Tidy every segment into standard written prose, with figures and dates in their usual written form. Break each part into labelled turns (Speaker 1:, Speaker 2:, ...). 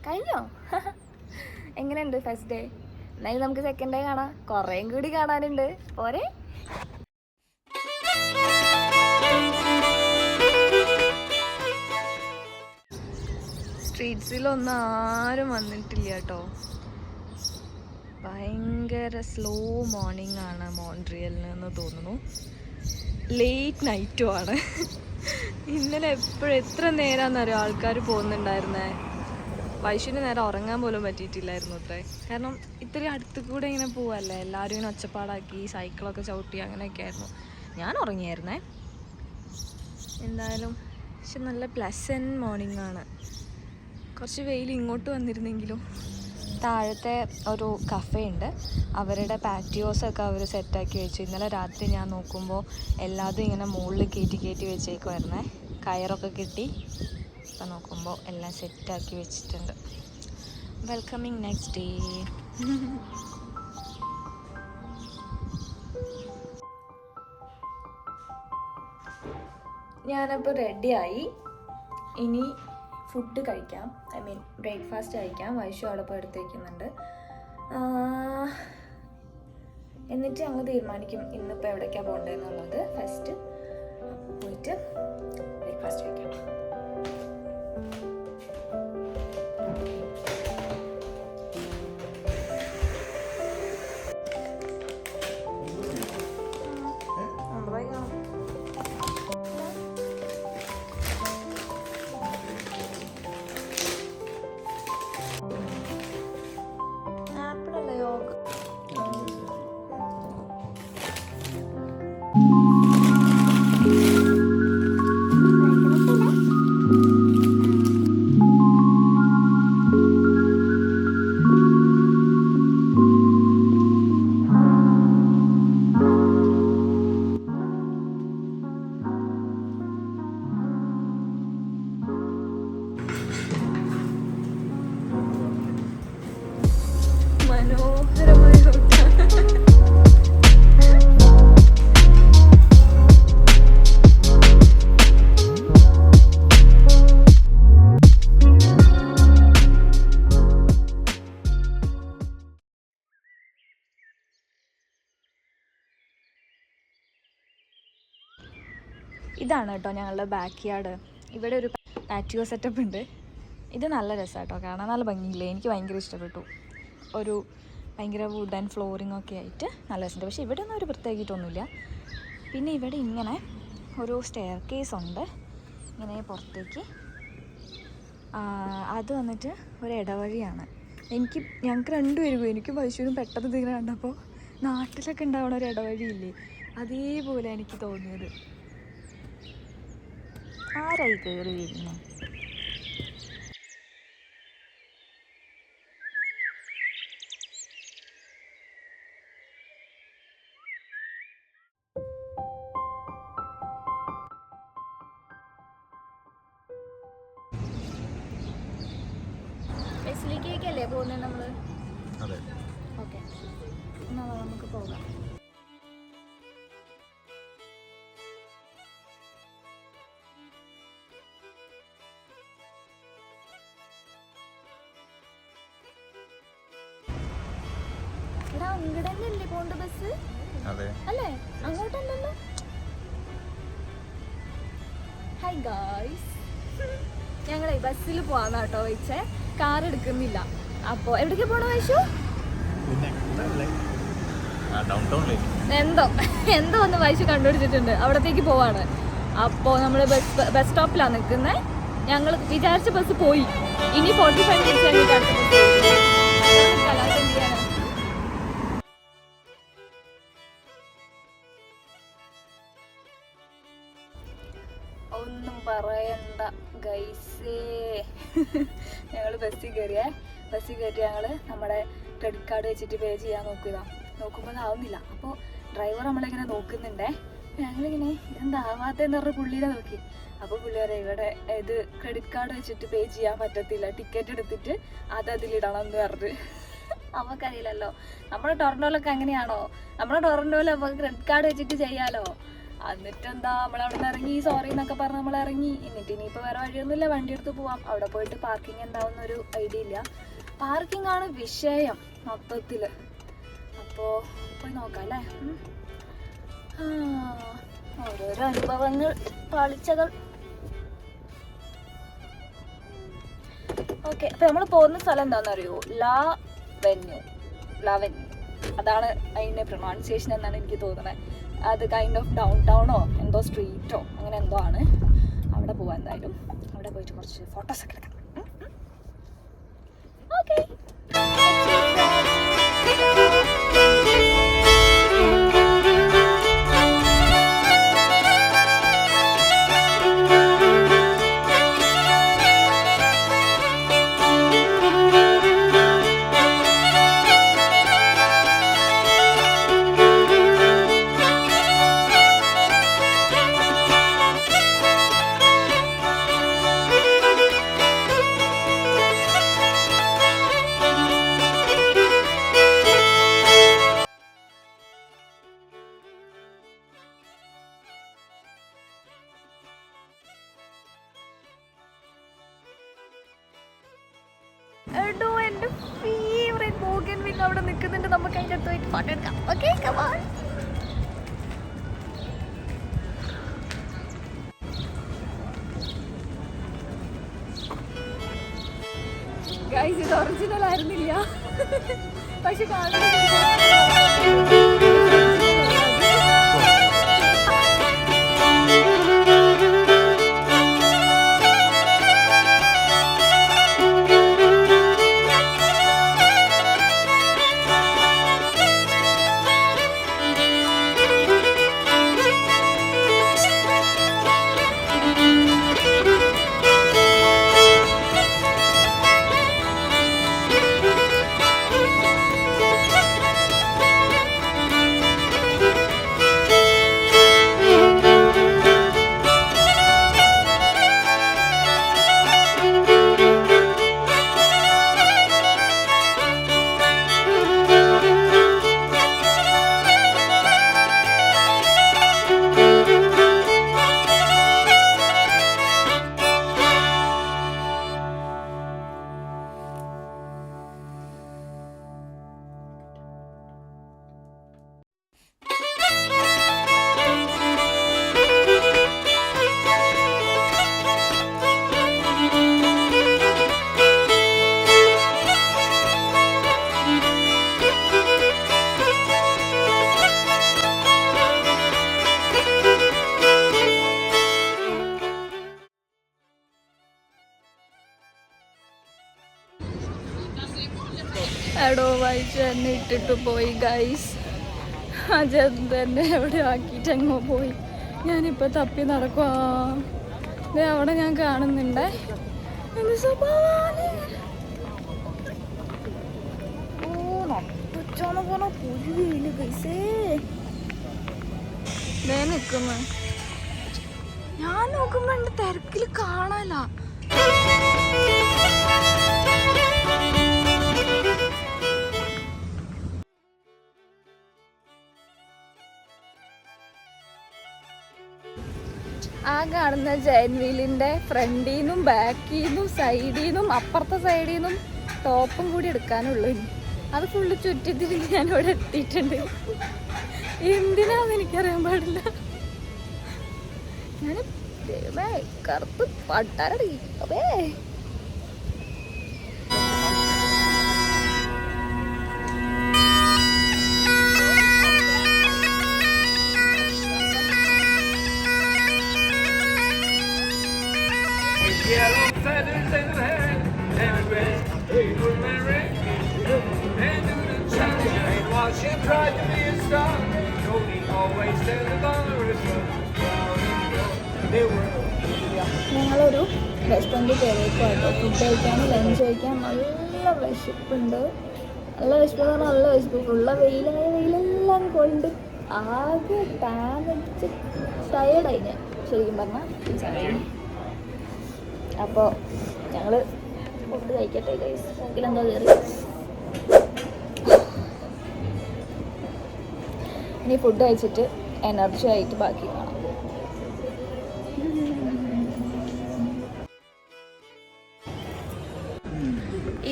Speaker 1: കഴിഞ്ഞോ? എങ്ങനെയുണ്ട് first day? എന്നാലും നമുക്ക് സെക്കൻഡ് ഡേ കാണാം. കുറേയും കൂടി കാണാനുണ്ട്. പോരെ? സ്ട്രീറ്റ്സിലൊന്നും ആരും വന്നിട്ടില്ല കേട്ടോ. ഭയങ്കര സ്ലോ മോർണിംഗ് ആണ് മോൺട്രിയലിന് എന്ന് തോന്നുന്നു. ലേറ്റ് നൈറ്റും ആണ്. ഇന്നലെ എത്ര നേരമാണെന്നറിയോ ആൾക്കാർ പോകുന്നുണ്ടായിരുന്നേ. വൈശുവിന് നേരം ഉറങ്ങാൻ പോലും പറ്റിയിട്ടില്ലായിരുന്നു അത്രേ. കാരണം ഇത്രയും അടുത്ത് കൂടെ ഇങ്ങനെ പോവല്ലേ, എല്ലാവരും ഇങ്ങനെ ഒച്ചപ്പാടാക്കി സൈക്കിളൊക്കെ ചവിട്ടി അങ്ങനെയൊക്കെ ആയിരുന്നു. ഞാൻ ഉറങ്ങിയായിരുന്നേ. എന്തായാലും പക്ഷെ നല്ല പ്ലസൻറ്റ് മോർണിംഗ് ആണ്. കുറച്ച് വെയിൽ ഇങ്ങോട്ട് വന്നിരുന്നെങ്കിലും. താഴത്തെ ഒരു കഫേ ഉണ്ട്, അവരുടെ പാറ്റിയോസൊക്കെ അവർ സെറ്റാക്കി വെച്ചു. ഇന്നലെ രാത്രി ഞാൻ നോക്കുമ്പോൾ എല്ലാതും ഇങ്ങനെ മുകളിൽ കയറ്റി വെച്ചേക്കുമായിരുന്നേ. കയറൊക്കെ കിട്ടി. ഇപ്പം നോക്കുമ്പോൾ എല്ലാം സെറ്റാക്കി വെച്ചിട്ടുണ്ട്. Welcoming next day. ഞാനപ്പോൾ റെഡിയായി. ഇനി ഫുഡ് കഴിക്കാം, ബ്രേക്ക്ഫാസ്റ്റ് കഴിക്കാം. വൈശു അവിടെ പോയി എടുത്ത് വയ്ക്കുന്നുണ്ട്. എന്നിട്ട് ഞങ്ങൾ തീരുമാനിക്കും ഇന്നിപ്പോൾ എവിടേക്കാണ് പോകേണ്ടതെന്നുള്ളത്. ഫസ്റ്റ് പോയിട്ട് ബ്രേക്ക്ഫാസ്റ്റ് കഴിക്കാം. ഇതാണ് കേട്ടോ ഞങ്ങളുടെ ബാക്ക് യാർഡ്. ഇവിടെ ഒരു പാറ്റിയോ സെറ്റപ്പ് ഉണ്ട്. ഇത് നല്ല രസമാണ് കേട്ടോ, കാണാൻ നല്ല ഭംഗിയില്ലേ. എനിക്ക് ഭയങ്കര ഇഷ്ടപ്പെട്ടു. ഒരു ഭയങ്കര വുഡൻ ഫ്ലോറിംഗ് ഒക്കെ ആയിട്ട് നല്ല രസമുണ്ട്. പക്ഷേ ഇവിടെ ഒന്നും ഒരു പ്രത്യേകിട്ടൊന്നുമില്ല. പിന്നെ ഇവിടെ ഇങ്ങനെ ഒരു സ്റ്റെയർ കേസ് ഉണ്ട് ഇങ്ങനെ പുറത്തേക്ക്. അത് വന്നിട്ട് ഒരു ഇടവഴിയാണ്. ഞങ്ങൾക്ക് രണ്ടുപേരും, എനിക്കും വൈശുവിനും പെട്ടെന്ന് ഇതിങ്ങനെ കണ്ടപ്പോൾ നാട്ടിലൊക്കെ ഉണ്ടാവണ ഒരു ഇടവഴിയില്ലേ, അതേപോലെ എനിക്ക് തോന്നിയത്. ആരായി കയറി വരുന്നു? ബസ്സിലേക്കല്ലേ പോകുന്നത് നമ്മള്? ഓക്കെ, എന്നാൽ നമുക്ക് പോകാം. അങ്ങോട്ടല്ലേ പോണ്ട ബസ് അല്ലേ? അങ്ങോട്ടല്ലല്ലോ. ഹായ് ഗായ്സ്, ഞങ്ങളെ ബസ്സിൽ പോവാന്ന് കേട്ടോ വെച്ചേ. കാർ എടുക്കുന്നില്ല. അപ്പോൾ എവിടേക്കാ പോണ വൈശു? എന്തോ ഒന്ന് വൈശു കണ്ടുപിടിച്ചിട്ടുണ്ട്, അവിടത്തേക്ക് പോവാണ്. അപ്പോൾ നമ്മൾ ബസ് സ്റ്റോപ്പിലാണ് നിൽക്കുന്നത്. ഞങ്ങൾ വിചാരിച്ച ബസ് പോയി. ഇനി 45 മിനിറ്റ്സ് കഴിഞ്ഞിട്ട് ഒന്നും പറയണ്ട ഗൈസേ. ഞങ്ങൾ ബസ്സിൽ കയറിയിട്ട് ഞങ്ങൾ നമ്മുടെ ക്രെഡിറ്റ് കാർഡ് വെച്ചിട്ട് പേ ചെയ്യാൻ നോക്കുമ്പോൾ അതാവുന്നില്ല. അപ്പോൾ ഡ്രൈവർ നമ്മളിങ്ങനെ നോക്കുന്നുണ്ടേ. ഞങ്ങളിങ്ങനെ എന്താവാത്തെന്ന് പറഞ്ഞ പുള്ളിനെ നോക്കി. അപ്പോൾ പുള്ളി പറയാം, ഇവിടെ ഇത് ക്രെഡിറ്റ് കാർഡ് വെച്ചിട്ട് പേ ചെയ്യാൻ പറ്റത്തില്ല, ടിക്കറ്റ് എടുത്തിട്ട് അതിലിടണം എന്ന് പറഞ്ഞ്. നമുക്കറിയില്ലല്ലോ, നമ്മുടെ ടൊറന്റോയിലൊക്കെ അങ്ങനെയാണോ? നമ്മുടെ ടൊറന്റോയിൽ നമുക്ക് ക്രെഡിറ്റ് കാർഡ് വെച്ചിട്ട് ചെയ്യാലോ. എന്നിട്ട് എന്താ നമ്മളവിടെ നിന്ന് ഇറങ്ങി സോറി എന്നൊക്കെ പറഞ്ഞ് നമ്മൾ ഇറങ്ങി. എന്നിട്ട് ഇനിയിപ്പോൾ വേറെ വഴിയൊന്നുമില്ല, വണ്ടി എടുത്ത് പോവാം. അവിടെ പോയിട്ട് പാർക്കിംഗ് എന്താവുന്നൊരു ഐഡിയ ഇല്ല. പാർക്കിംഗ് ആണ് വിഷയം മൊത്തത്തിൽ. അപ്പോൾ പോയി നോക്കാം അല്ലേ. ഓരോരോ അനുഭവങ്ങൾ, പാളിച്ചകൾ. ഓക്കെ, അപ്പോൾ നമ്മൾ പോകുന്ന സ്ഥലം എന്താണെന്ന് അറിയുമോ? ലാവെന്യൂ. അതാണ് അതിൻ്റെ പ്രൊണൗൺസിയേഷൻ എന്നാണ് എനിക്ക് തോന്നുന്നത്. അത് കൈൻഡ് ഓഫ് ഡൗൺ ടൗണോ എന്തോ സ്ട്രീറ്റോ അങ്ങനെ എന്തോ ആണ്. അവിടെ പോവാം എന്തായാലും. അവിടെ പോയിട്ട് കുറച്ച് ഫോട്ടോസൊക്കെ എടുക്കാം. ഓക്കെ. എടോ എൻ്റെ ഫേവറേറ്റ് ബോഗൺവില്ല അവിടെ നിൽക്കുന്നുണ്ട്. നമുക്ക് അതിൻ്റെ അടുത്ത് പോയിട്ട് ഫോട്ടോ എടുക്കാം. Okay, come on. ഗൈസ്, ഇത് ഒറിജിനൽ ആയിരുന്നില്ല, പക്ഷെ എടോ വായിച്ച് എന്നെ ഇട്ടിട്ട് പോയി ഗൈസ്. അജന്ത് തന്നെ എവിടെ ആക്കിയിട്ട് അങ്ങോ പോയി. ഞാനിപ്പോൾ തപ്പി നടക്കുവാ. അവിടെ ഞാൻ കാണുന്നുണ്ട്. എന്ത് സ്വഭാവമാണ്! ഓ, നട്ടുച്ചാന്ന് പറഞ്ഞ പുലിയില്ല ഗൈസേ. ദേ നിൽക്കുന്നു. ഞാൻ നോക്കുമ്പോ എൻ്റെ തിരക്കിൽ കാണാല. ആ കാണുന്ന ജയന്റ് വീലിൻ്റെ ഫ്രണ്ടിൽ നിന്നും ബാക്കിൽ നിന്നും സൈഡിൽ നിന്നും അപ്പുറത്തെ സൈഡിൽ നിന്നും ടോപ്പും കൂടി എടുക്കാനുള്ളൂ. അത് ഫുള്ള് ചുറ്റിത്തിരിഞ്ഞ് ഞാനിവിടെ എത്തിയിട്ടുണ്ട്. എന്തിനാന്ന് എനിക്കറിയാൻ പാടില്ല. ഞാൻ കറുത്ത് പട്ടാരടി അപ്പേ.
Speaker 2: Yellow feathers in her hair, and red paper and red, and do the challenge. And while she tried to be a star, Jody always said the virus was down and go. They were.
Speaker 1: ഞങ്ങളൊരു റെസ്റ്റോറൻറ്റിൽ കയറിയേക്കുവാട്ടോ. Food കഴിക്കാൻ, lunch കഴിക്കാൻ നല്ല വിശപ്പുണ്ട്. നല്ല വിശപ്പ് എന്ന് പറഞ്ഞാൽ നല്ല വിശപ്പ്. ഉള്ള വെയിലെല്ലാം കൊണ്ട് ആകെ ടാനടിച്ച് ടയേർഡായി ഞാൻ ശരിക്കും പറഞ്ഞാൽ. അപ്പോൾ ഞങ്ങൾ ഫുഡ് കഴിക്കട്ടെ ഗൈസ്. മൂക്കിലെന്തോ കയറി. ഇനി ഫുഡ് കഴിച്ചിട്ട് എനർജി ആയിട്ട് ബാക്കി കാണാം.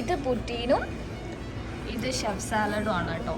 Speaker 1: ഇത് പുട്ടീനും ഇത് ഷെഫ് സാലഡും ആണ് കേട്ടോ.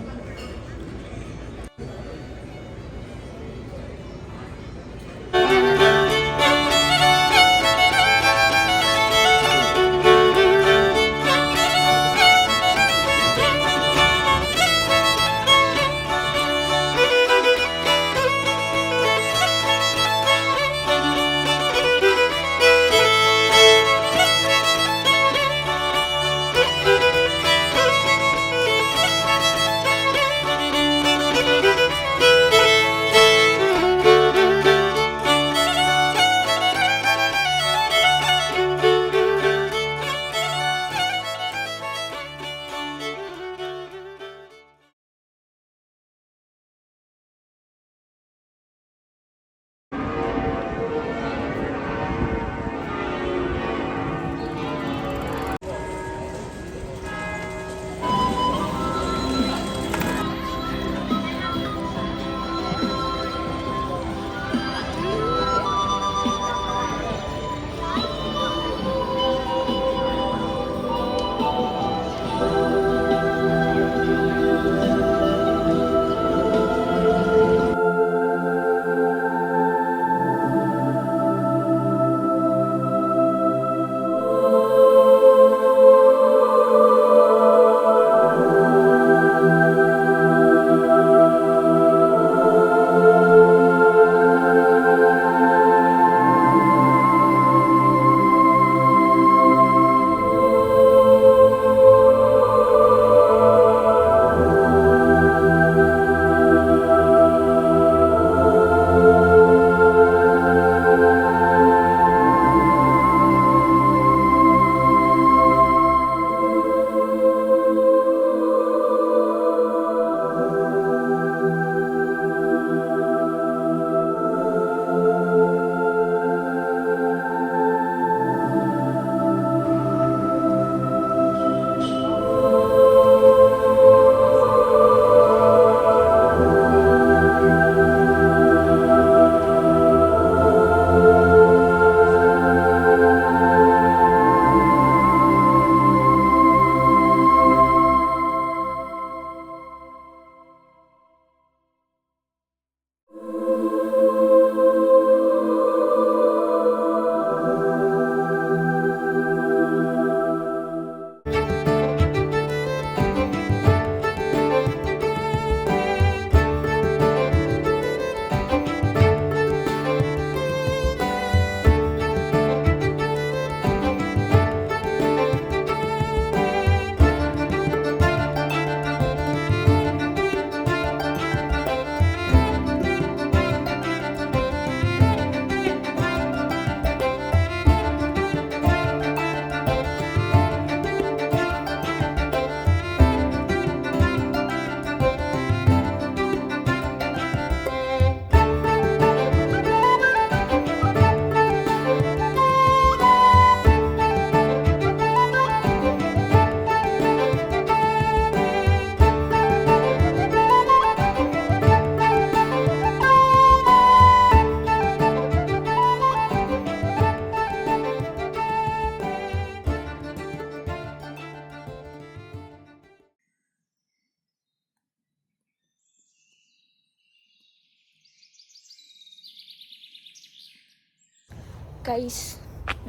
Speaker 1: ഗൈസ്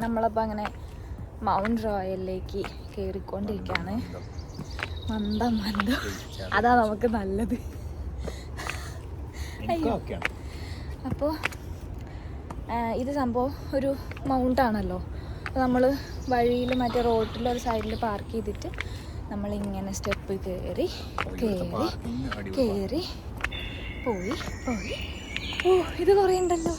Speaker 1: നമ്മളപ്പോൾ അങ്ങനെ മൗണ്ട് റോയലിലേക്ക് കയറിക്കൊണ്ടിരിക്കുകയാണ്. മന്ദം അതാ നമുക്ക് നല്ലത്. അപ്പോൾ ഇത് സംഭവം ഒരു മൗണ്ടാണല്ലോ. അപ്പോൾ നമ്മൾ വഴിയിൽ മറ്റേ റോഡിലൊരു സൈഡിൽ പാർക്ക് ചെയ്തിട്ട് നമ്മളിങ്ങനെ സ്റ്റെപ്പ് കയറി പോയി. ഓ ഇത് കുറേ ഉണ്ടല്ലോ.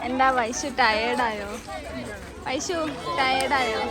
Speaker 1: എന്താ വൈശു ടയേർഡായോ? വൈശു ടയേർഡായോ?